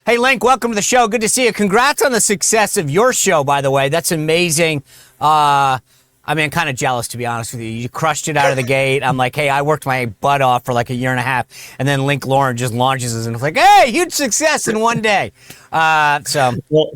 Hey, Link, welcome to the show. Good to see you. Congrats on the success of your show, by the way. That's amazing. I'm kind of jealous, to be honest with you. You crushed it out of the gate. I'm like, hey, I worked my butt off for like a year and a half, and then Link Lauren just launches us, and it's like, hey, huge success in one day. Well,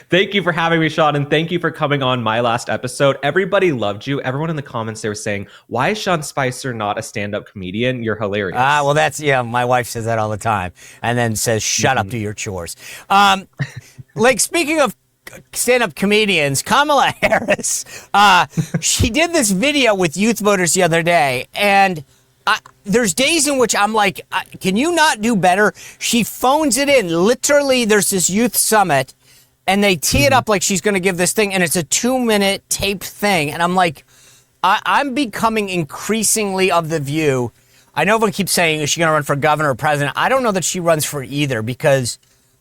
thank you for having me, Sean, and thank you for coming on my last episode. Everybody loved you. Everyone in the comments, they were saying, why is Sean Spicer not a stand-up comedian? You're hilarious. Well, my wife says that all the time, and then says, shut up, do your chores. Like, speaking of stand-up comedians, Kamala Harris, she did this video with youth voters the other day, and there's days in which I'm like, can you not do better? She phones it in. Literally, there's this youth summit, and they tee it up like she's going to give this thing, and it's a 2-minute taped thing, and I'm like, I'm becoming increasingly of the view. I know everyone keeps saying, is she going to run for governor or president? I don't know that she runs for either, because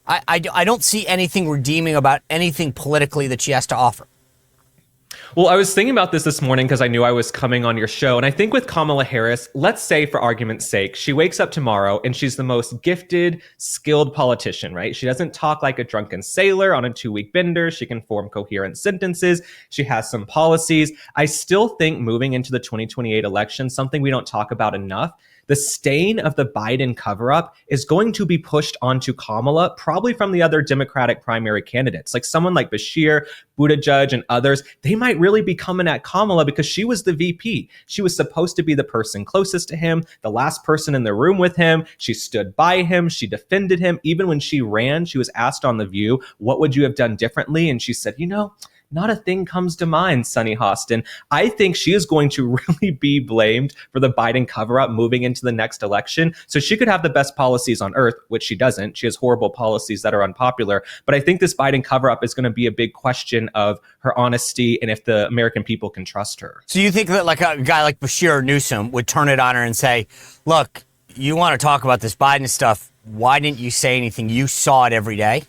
I don't see anything redeeming about anything politically that she has to offer. Well, I was thinking about this morning because I knew I was coming on your show. And I think with Kamala Harris, let's say for argument's sake, she wakes up tomorrow and she's the most gifted, skilled politician, right? She doesn't talk like a drunken sailor on a 2-week bender. She can form coherent sentences. She has some policies. I still think moving into the 2028 election, something we don't talk about enough, the stain of the Biden cover-up is going to be pushed onto Kamala, probably from the other Democratic primary candidates. Like someone like Bashir, Buttigieg, and others, they might really be coming at Kamala because she was the VP. She was supposed to be the person closest to him, the last person in the room with him. She stood by him. She defended him. Even when she ran, she was asked on The View, what would you have done differently? And she said, not a thing comes to mind, Sunny Hostin. I think she is going to really be blamed for the Biden cover-up moving into the next election. So she could have the best policies on earth, which she doesn't. She has horrible policies that are unpopular. But I think this Biden cover-up is going to be a big question of her honesty and if the American people can trust her. So you think that like a guy like Bashir or Newsom would turn it on her and say, look, you want to talk about this Biden stuff. Why didn't you say anything? You saw it every day.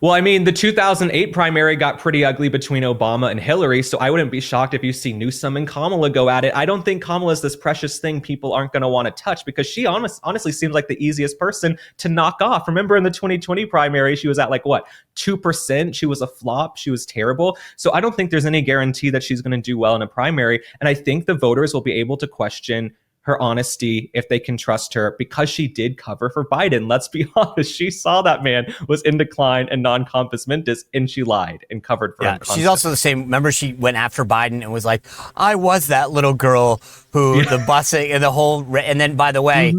Well, I mean, the 2008 primary got pretty ugly between Obama and Hillary, so I wouldn't be shocked if you see Newsom and Kamala go at it. I don't think Kamala is this precious thing people aren't going to want to touch because she honestly seems like the easiest person to knock off. Remember in the 2020 primary, she was at 2%. She was a flop. She was terrible. So I don't think there's any guarantee that she's going to do well in a primary. And I think the voters will be able to question her honesty, if they can trust her, because she did cover for Biden. Let's be honest. She saw that man was in decline and non-compos mentis, and she lied and covered for him constantly. She's also the same. Remember, she went after Biden and was like, I was that little girl who the busing and the whole, and then, by the way,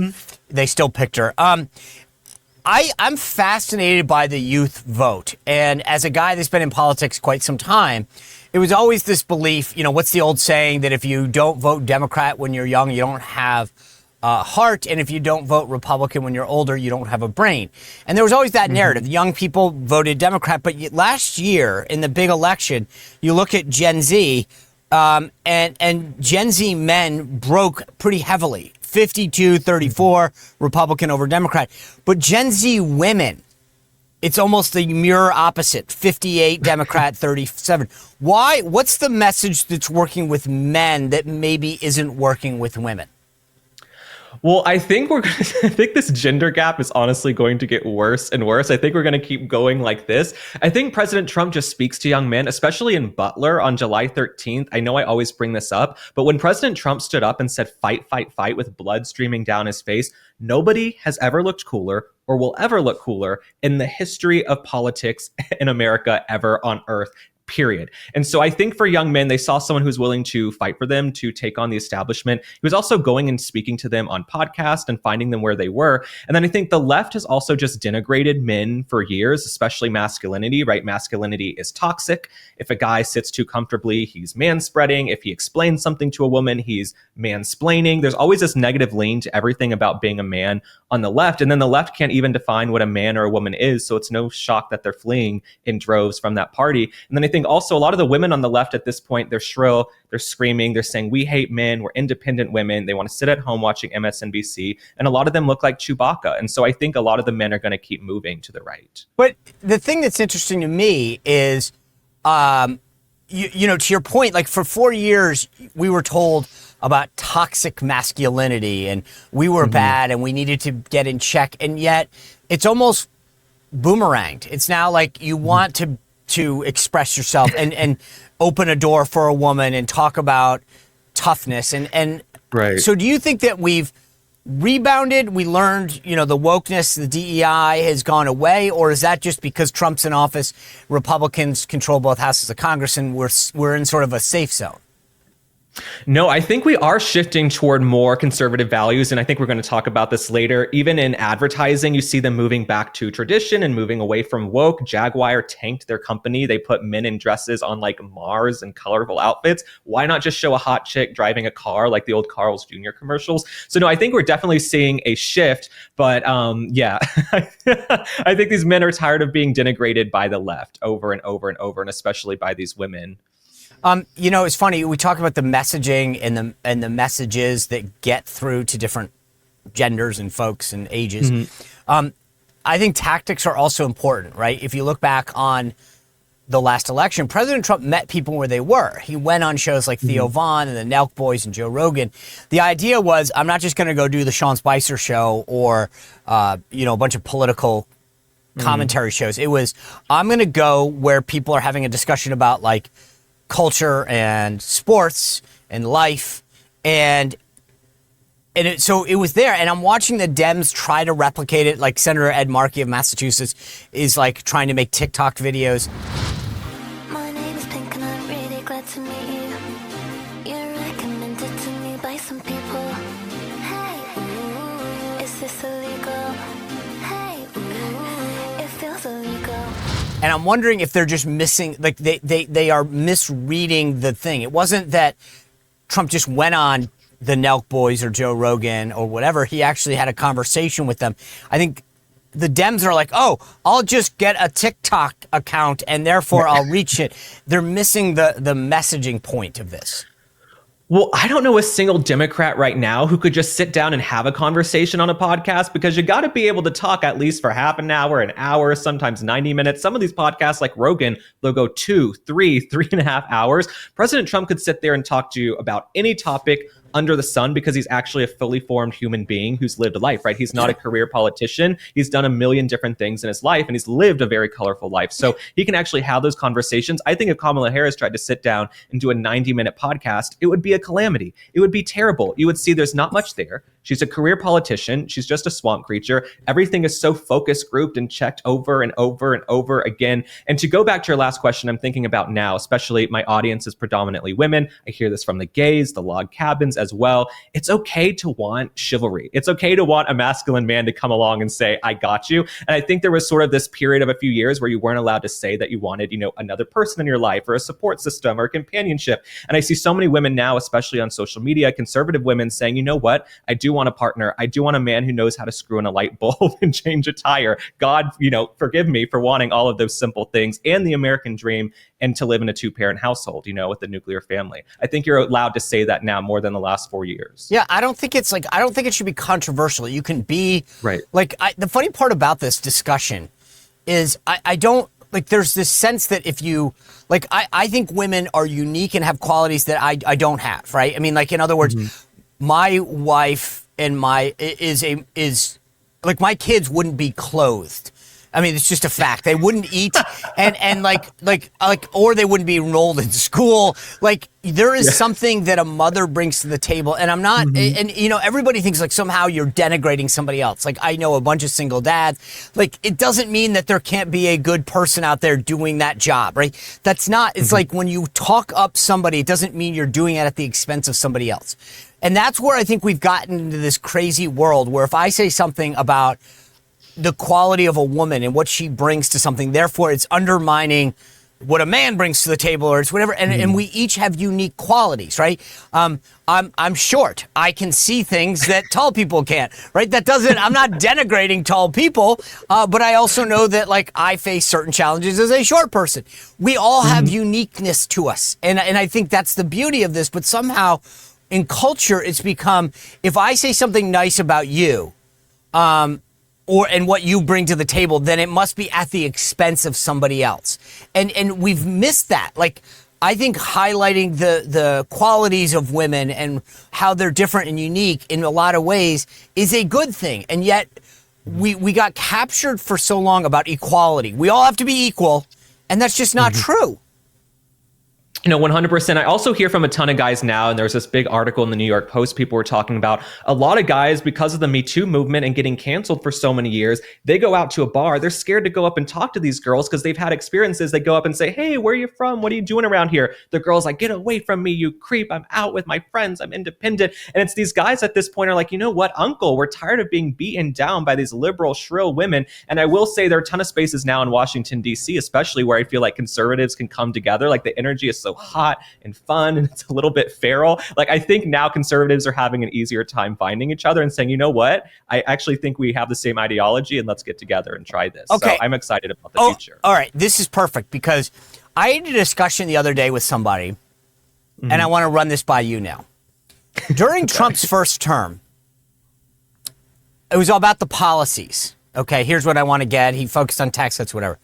they still picked her. I'm fascinated by the youth vote. And as a guy that's been in politics quite some time, it was always this belief, what's the old saying that if you don't vote Democrat when you're young, you don't have a heart. And if you don't vote Republican when you're older, you don't have a brain. And there was always that narrative. Young people voted Democrat. But last year in the big election, you look at Gen Z and Gen Z men broke pretty heavily. 52-34 Republican over Democrat. But Gen Z women, it's almost the mirror opposite. 58 Democrat, 37. Why? What's the message that's working with men that maybe isn't working with women? Well, I think this gender gap is honestly going to get worse and worse. I think we're going to keep going like this. I think President Trump just speaks to young men, especially in Butler on July 13th. I know I always bring this up, but when President Trump stood up and said, fight, fight, fight with blood streaming down his face, nobody has ever looked cooler or will ever look cooler in the history of politics in America ever on earth. Period. And so I think for young men, they saw someone who's willing to fight for them, to take on the establishment. He was also going and speaking to them on podcasts and finding them where they were. And then I think the left has also just denigrated men for years, especially masculinity, right? Masculinity is toxic. If a guy sits too comfortably, he's manspreading. If he explains something to a woman, he's mansplaining. There's always this negative lean to everything about being a man on the left. And then the left can't even define what a man or a woman is. So it's no shock that they're fleeing in droves from that party. And then I think also a lot of the women on the left at this point, they're shrill, they're screaming, they're saying, we hate men, we're independent women. They want to sit at home watching MSNBC. And a lot of them look like Chewbacca. And so I think a lot of the men are going to keep moving to the right. But the thing that's interesting to me is, to your point, like for 4 years, we were told about toxic masculinity and we were bad and we needed to get in check. And yet it's almost boomeranged. It's now like you want to express yourself and open a door for a woman and talk about toughness. And right. So do you think that we've rebounded? We learned, the wokeness, the DEI has gone away, or is that just because Trump's in office, Republicans control both houses of Congress, and we're in sort of a safe zone? No, I think we are shifting toward more conservative values. And I think we're going to talk about this later. Even in advertising, you see them moving back to tradition and moving away from woke. Jaguar tanked their company. They put men in dresses on like Mars and colorful outfits. Why not just show a hot chick driving a car like the old Carl's Jr. commercials? So no, I think we're definitely seeing a shift. But yeah, I think these men are tired of being denigrated by the left over and over and over, and especially by these women. It's funny. We talk about the messaging and the messages that get through to different genders and folks and ages. I think tactics are also important, right? If you look back on the last election, President Trump met people where they were. He went on shows like Theo Von and the Nelk Boys and Joe Rogan. The idea was, I'm not just going to go do the Sean Spicer show or, a bunch of political commentary shows. It was, I'm going to go where people are having a discussion about like culture and sports and life, so it was there. And I'm watching the Dems try to replicate it. Like Senator Ed Markey of Massachusetts is like trying to make TikTok videos. My name is Pink and I'm really glad to meet you. You're recommended to me by some people. Hey, ooh, is this illegal? Hey, ooh, it feels illegal. And I'm wondering if they're just missing, like they are misreading the thing. It wasn't that Trump just went on the Nelk Boys or Joe Rogan or whatever. He actually had a conversation with them. I think the Dems are like, oh, I'll just get a TikTok account and therefore I'll reach it. They're missing the messaging point of this. Well, I don't know a single Democrat right now who could just sit down and have a conversation on a podcast, because you got to be able to talk at least for half an hour, sometimes 90 minutes. Some of these podcasts like Rogan, they'll go 2, 3, 3.5 hours. President Trump could sit there and talk to you about any topic under the sun, because he's actually a fully formed human being who's lived a life, right? He's not a career politician. He's done a million different things in his life, and he's lived a very colorful life. So he can actually have those conversations. I think if Kamala Harris tried to sit down and do a 90-minute podcast, it would be a calamity. It would be terrible. You would see there's not much there. She's a career politician. She's just a swamp creature. Everything is so focus grouped and checked over and over and over again. And to go back to your last question, I'm thinking about now, especially my audience is predominantly women. I hear this from the gays, the log cabins as well. It's okay to want chivalry. It's okay to want a masculine man to come along and say, I got you. And I think there was sort of this period of a few years where you weren't allowed to say that you wanted, another person in your life or a support system or companionship. And I see so many women now, especially on social media, conservative women saying, you know what? I do want a partner. I do want a man who knows how to screw in a light bulb and change a tire. God, forgive me for wanting all of those simple things and the American dream, and to live in a 2-parent household, with the nuclear family. I think you're allowed to say that now more than the last 4 years. Yeah, I don't think it should be controversial. You can be right. The funny part about this discussion is I don't there's this sense that if you I think women are unique and have qualities that I don't have, right? I mean, in other words, my wife and my kids wouldn't be clothed. I mean, it's just a fact. They wouldn't eat and or they wouldn't be enrolled in school. There is something that a mother brings to the table, and I'm not, and everybody thinks somehow you're denigrating somebody else. I know a bunch of single dads. It doesn't mean that there can't be a good person out there doing that job, right? That's not, it's when you talk up somebody, it doesn't mean you're doing it at the expense of somebody else. And that's where I think we've gotten into this crazy world where if I say something about the quality of a woman and what she brings to something, therefore it's undermining what a man brings to the table, or it's whatever. And we each have unique qualities, right? I'm short. I can see things that tall people can't, right? I'm not denigrating tall people, but I also know that I face certain challenges as a short person. We all have uniqueness to us. And I think that's the beauty of this, but somehow in culture, it's become, if I say something nice about you, and what you bring to the table, then it must be at the expense of somebody else. And we've missed that. I think highlighting the qualities of women and how they're different and unique in a lot of ways is a good thing. And yet we got captured for so long about equality. We all have to be equal, and that's just not true. 100%. I also hear from a ton of guys now, and there's this big article in the New York Post. People were talking about a lot of guys, because of the Me Too movement and getting canceled for so many years, they go out to a bar. They're scared to go up and talk to these girls because they've had experiences. They go up and say, hey, where are you from? What are you doing around here? The girl's like, get away from me, you creep. I'm out with my friends. I'm independent. And it's these guys at this point are like, you know what, uncle, we're tired of being beaten down by these liberal, shrill women. And I will say there are a ton of spaces now in Washington, D.C., especially where I feel like conservatives can come together. Like the energy is so hot and fun, and it's a little bit feral. Like I think now conservatives are having an easier time finding each other and saying, you know what, I actually think we have the same ideology, and let's get together and try this. Okay. So I'm excited about the future. All right, this is perfect, because I had a discussion the other day with somebody, and I want to run this by you now. During Trump's first term, it was all about the policies. Okay, here's what I want to get. He focused on tax cuts, whatever.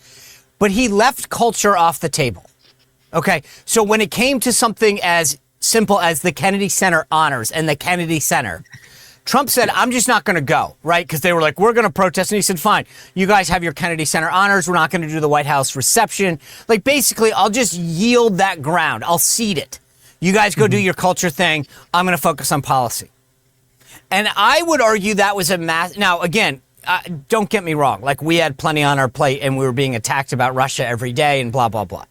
But he left culture off the table. Okay, so when it came to something as simple as the Kennedy Center honors and the Kennedy Center, Trump said, I'm just not going to go, right? Because they were like, we're going to protest. And he said, fine, you guys have your Kennedy Center honors. We're not going to do the White House reception. Like, basically, I'll just yield that ground. I'll cede it. You guys go do your culture thing. I'm going to focus on policy. And I would argue that was a mass. Now, again, don't get me wrong. Like, we had plenty on our plate, and we were being attacked about Russia every day and blah, blah, blah.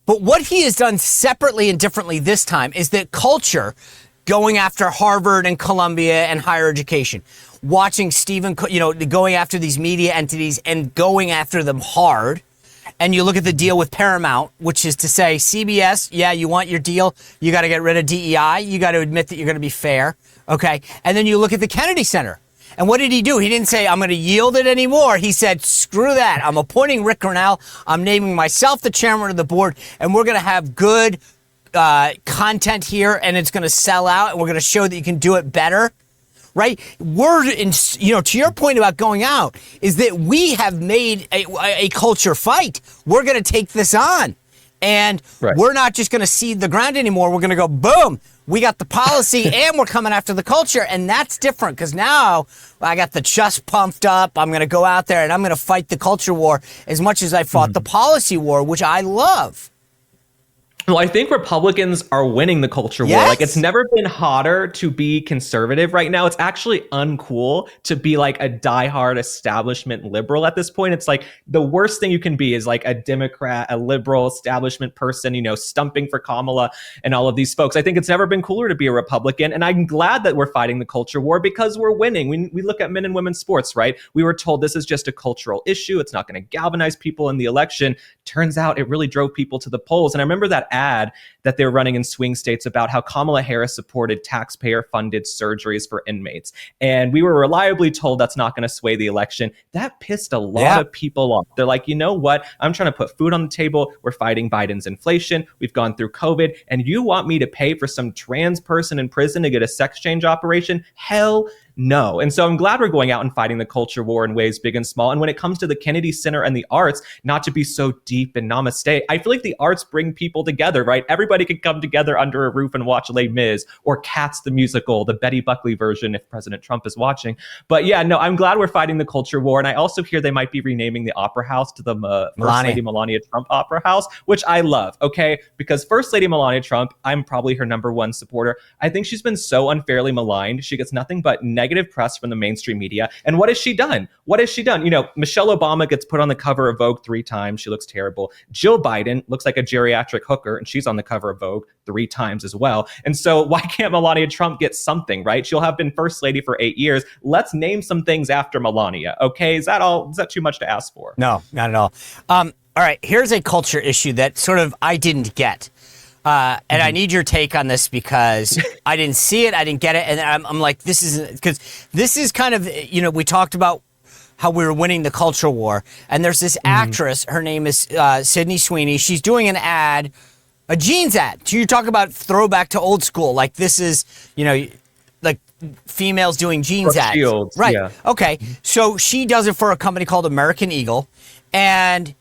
But what he has done separately and differently this time is that culture, going after Harvard and Columbia and higher education, watching going after these media entities and going after them hard. And you look at the deal with Paramount, which is to say, CBS, yeah, you want your deal. You got to get rid of DEI. You got to admit that you're going to be fair. Okay. And then you look at the Kennedy Center. And what did he do? He didn't say, I'm going to yield it anymore. He said, screw that. I'm appointing Rick Grinnell. I'm naming myself the chairman of the board. And we're going to have good content here. And it's going to sell out. And we're going to show that you can do it better. Right? We're in, to your point about going out, is that we have made a culture fight. We're going to take this on. And we're not just going to cede the ground anymore. We're going to go, boom, we got the policy and we're coming after the culture. And that's different because now I got the chest pumped up. I'm going to go out there and I'm going to fight the culture war as much as I fought the policy war, which I love. Well, I think Republicans are winning the culture war. Like, it's never been hotter to be conservative right now. It's actually uncool to be like a diehard establishment liberal at this point. It's like the worst thing you can be is like a Democrat, a liberal establishment person, stumping for Kamala and all of these folks. I think it's never been cooler to be a Republican. And I'm glad that we're fighting the culture war because we're winning. We look at men and women's sports, right? We were told this is just a cultural issue. It's not going to galvanize people in the election. Turns out it really drove people to the polls. And I remember that ad that they were running in swing states about how Kamala Harris supported taxpayer-funded surgeries for inmates. And we were reliably told that's not going to sway the election. That pissed a lot of people off. They're like, you know what? I'm trying to put food on the table. We're fighting Biden's inflation. We've gone through COVID. And you want me to pay for some trans person in prison to get a sex change operation? Hell no. And so I'm glad we're going out and fighting the culture war in ways big and small. And when it comes to the Kennedy Center and the arts, not to be so deep and namaste, I feel like the arts bring people together, right? Everybody can come together under a roof and watch Les Mis or Cats the musical, the Betty Buckley version if President Trump is watching. But yeah, no, I'm glad we're fighting the culture war. And I also hear they might be renaming the Opera House to the First Lady Melania Trump Opera House, which I love, okay? Because First Lady Melania Trump, I'm probably her number one supporter. I think she's been so unfairly maligned. She gets nothing but negative press from the mainstream media. And what has she done? Michelle Obama gets put on the cover of Vogue 3 times. She looks terrible. Jill Biden looks like a geriatric hooker, and she's on the cover of Vogue 3 times as well. And so why can't Melania Trump get something, right? She'll have been first lady for 8 years. Let's name some things after Melania. Okay. Is that too much to ask for? No, not at all. All right. Here's a culture issue that sort of I didn't get. And I need your take on this because I didn't see it. I didn't get it. And I'm like, this is kind of, we talked about how we were winning the culture war. And there's this actress, her name is Sydney Sweeney. She's doing an ad, a jeans ad. So you talk about throwback to old school. Like this is, like females doing jeans ads. Shields, right. Yeah. Okay. So she does it for a company called American Eagle. And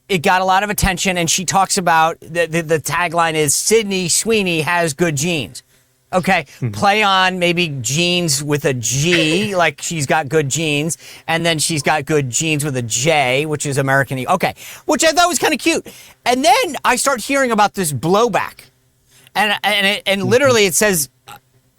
it got a lot of attention, and she talks about the tagline is Sydney Sweeney has good genes. Okay, play on maybe genes with a G, like she's got good genes, and then she's got good genes with a J, which is American. Okay, which I thought was kind of cute. And then I start hearing about this blowback, and literally it says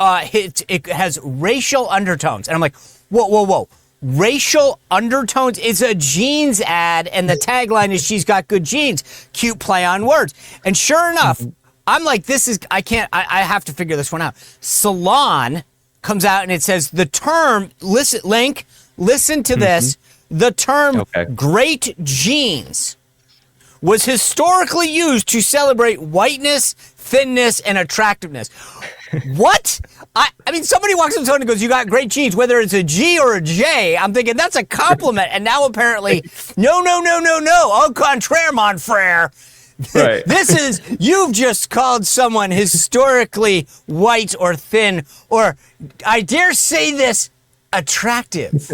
it has racial undertones, and I'm like, whoa. Racial undertones is a jeans ad, and the tagline is she's got good genes. Cute play on words. And sure enough, I'm like, I have to figure this one out. Salon comes out and it says the term, listen to this, the term great genes was historically used to celebrate whiteness, thinness, and attractiveness. What? I mean, somebody walks up to someone and goes, you got great genes, whether it's a G or a J. I'm thinking that's a compliment. And now apparently, no. Au contraire, mon frere. Right. You've just called someone historically white or thin, or I dare say this, attractive.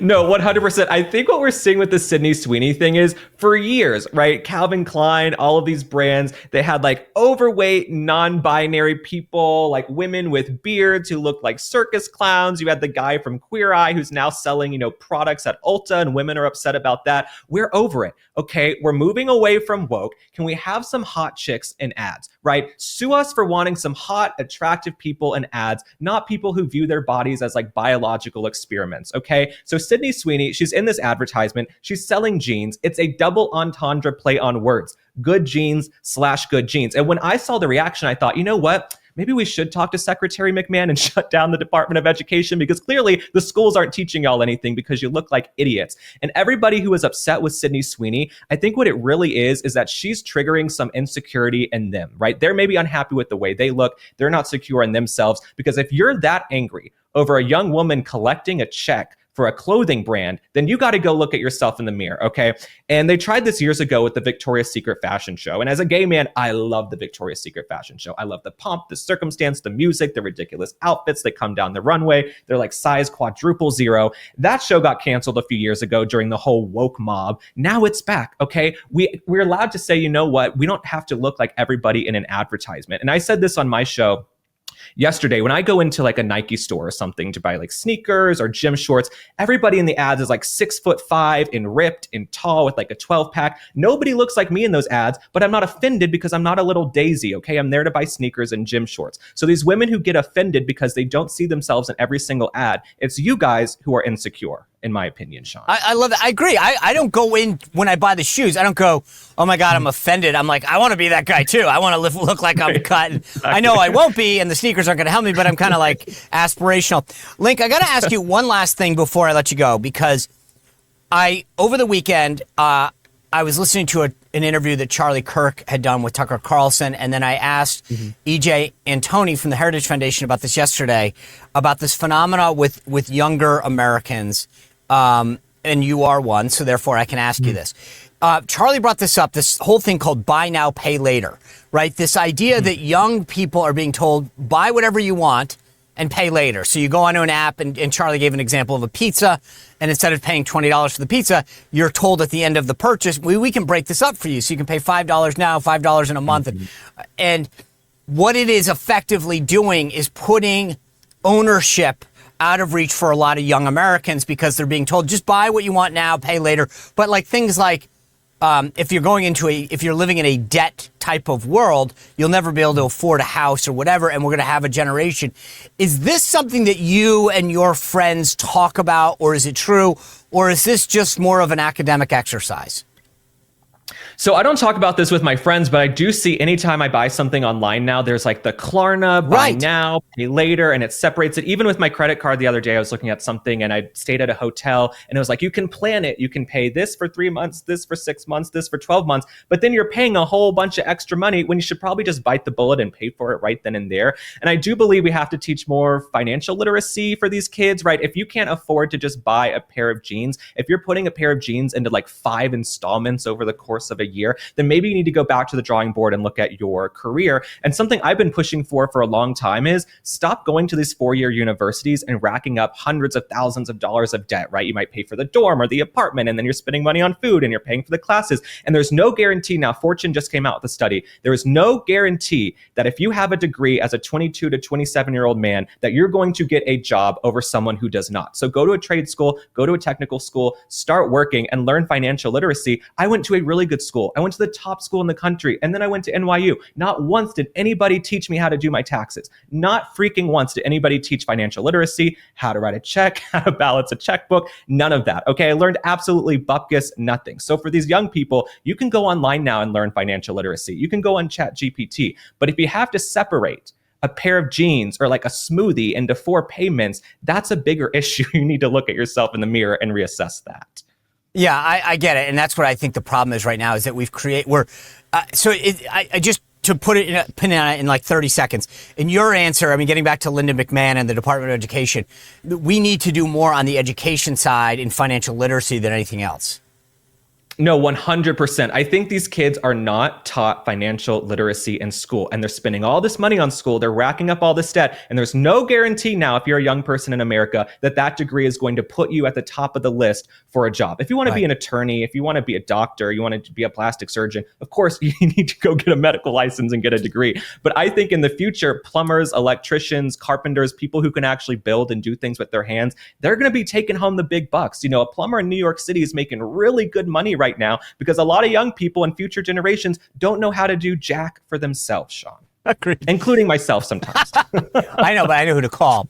No, 100%. I think what we're seeing with the Sydney Sweeney thing is for years, right? Calvin Klein, all of these brands, they had like overweight, non-binary people, like women with beards who looked like circus clowns. You had the guy from Queer Eye who's now selling, products at Ulta, and women are upset about that. We're over it. Okay, we're moving away from woke. Can we have some hot chicks in ads, right? Sue us for wanting some hot, attractive people in ads, not people who view their bodies as like biological experiments, okay? So Sydney Sweeney, she's in this advertisement. She's selling jeans. It's a double entendre play on words. Good genes / good genes. And when I saw the reaction, I thought, you know what? Maybe we should talk to Secretary McMahon and shut down the Department of Education, because clearly the schools aren't teaching y'all anything because you look like idiots. And everybody who is upset with Sydney Sweeney, I think what it really is that she's triggering some insecurity in them, right? They're maybe unhappy with the way they look. They're not secure in themselves, because if you're that angry over a young woman collecting a check for a clothing brand, then you got to go look at yourself in the mirror, okay? And they tried this years ago with the Victoria's Secret fashion show. And as a gay man, I love the Victoria's Secret fashion show. I love the pomp, the circumstance, the music, the ridiculous outfits that come down the runway. They're like size quadruple zero. That show got canceled a few years ago during the whole woke mob. Now it's back, okay? We're allowed to say, you know what? We don't have to look like everybody in an advertisement. And I said this on my show yesterday, when I go into like a Nike store or something to buy like sneakers or gym shorts, everybody in the ads is like 6'5" and ripped and tall with like a 12-pack. Nobody looks like me in those ads, but I'm not offended because I'm not a little daisy, okay? I'm there to buy sneakers and gym shorts. So these women who get offended because they don't see themselves in every single ad, it's you guys who are insecure, in my opinion, Sean. I love that. I agree. I don't go in when I buy the shoes. I don't go, oh my God, I'm offended. I'm like, I want to be that guy too. I want to look like I'm cut. Exactly. I know I won't be, and the sneakers aren't going to help me, but I'm kind of like aspirational. Link, I got to ask you one last thing before I let you go, because over the weekend, I was listening to an interview that Charlie Kirk had done with Tucker Carlson, and then I asked EJ Antoni from the Heritage Foundation about this yesterday, about this phenomena with younger Americans. And you are one, so therefore I can ask you this. Charlie brought this up, this whole thing called buy now, pay later, right? This idea that young people are being told, buy whatever you want and pay later. So you go onto an app, and Charlie gave an example of a pizza, and instead of paying $20 for the pizza, you're told at the end of the purchase, we can break this up for you. So you can pay $5 now, $5 in a month. And what it is effectively doing is putting ownership out of reach for a lot of young Americans, because they're being told, just buy what you want now, pay later. But like things like, if you're living in a debt type of world, you'll never be able to afford a house or whatever, and we're going to have a generation. Is this something that you and your friends talk about, or is it true, or is this just more of an academic exercise? So I don't talk about this with my friends, but I do see anytime I buy something online now, there's like the Klarna, buy now, pay later, and it separates it. Even with my credit card the other day, I was looking at something and I stayed at a hotel, and it was like, you can plan it. You can pay this for 3 months, this for 6 months, this for 12 months, but then you're paying a whole bunch of extra money when you should probably just bite the bullet and pay for it right then and there. And I do believe we have to teach more financial literacy for these kids, right? If you can't afford to just buy a pair of jeans, if you're putting a pair of jeans into like 5 installments over the course of a year, then maybe you need to go back to the drawing board and look at your career. And something I've been pushing for a long time is stop going to these 4-year universities and racking up hundreds of thousands of dollars of debt, right? You might pay for the dorm or the apartment, and then you're spending money on food and you're paying for the classes. And there's no guarantee. Now, Fortune just came out with a study. There is no guarantee that if you have a degree as a 22 to 27-year-old man, that you're going to get a job over someone who does not. So go to a trade school, go to a technical school, start working and learn financial literacy. I went to a really good school. I went to the top school in the country, and then I went to NYU. Not once did anybody teach me how to do my taxes. Not freaking once did anybody teach financial literacy, how to write a check, how to balance a checkbook, none of that. Okay, I learned absolutely bupkis nothing. So for these young people, you can go online now and learn financial literacy. You can go on ChatGPT. But if you have to separate a pair of jeans or like a smoothie into 4 payments, that's a bigger issue. You need to look at yourself in the mirror and reassess that. Yeah, I get it. And that's what I think the problem is right now is that to put it in a pin on it in like 30 seconds, in your answer, I mean, getting back to Linda McMahon and the Department of Education, we need to do more on the education side in financial literacy than anything else. No, 100%. I think these kids are not taught financial literacy in school, and they're spending all this money on school. They're racking up all this debt, and there's no guarantee now, if you're a young person in America, that that degree is going to put you at the top of the list for a job. If you want to be an attorney, if you want to be a doctor, you want to be a plastic surgeon, of course, you need to go get a medical license and get a degree. But I think in the future, plumbers, electricians, carpenters, people who can actually build and do things with their hands, they're going to be taking home the big bucks. You know, a plumber in New York City is making really good money right now because a lot of young people and future generations don't know how to do jack for themselves, Sean. Agreed. Including myself sometimes. I know, but I know who to call.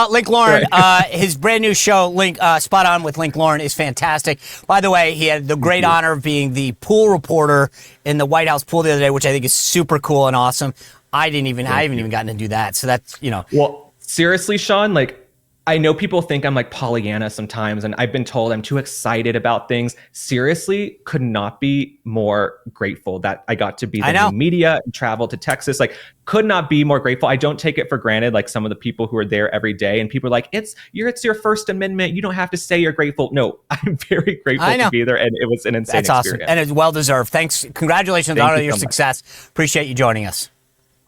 Link Lauren, his brand new show, Spot On with Link Lauren, is fantastic. By the way, he had the great honor of being the pool reporter in the White House pool the other day, which I think is super cool and awesome. I haven't even gotten to do that. So that's, you know. Well, seriously, Sean, like, I know people think I'm like Pollyanna sometimes, and I've been told I'm too excited about things. Seriously, could not be more grateful that I got to be the new media and travel to Texas. Like, could not be more grateful. I don't take it for granted, like some of the people who are there every day. And people are like, it's your First Amendment. You don't have to say you're grateful. No, I'm very grateful to be there, and it was an insane experience. Awesome, and it's well deserved. Thanks, congratulations on all your success. Appreciate you joining us.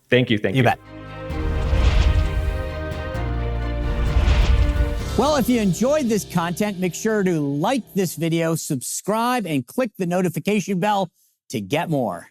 Thank you. You bet. Well, if you enjoyed this content, make sure to like this video, subscribe, and click the notification bell to get more.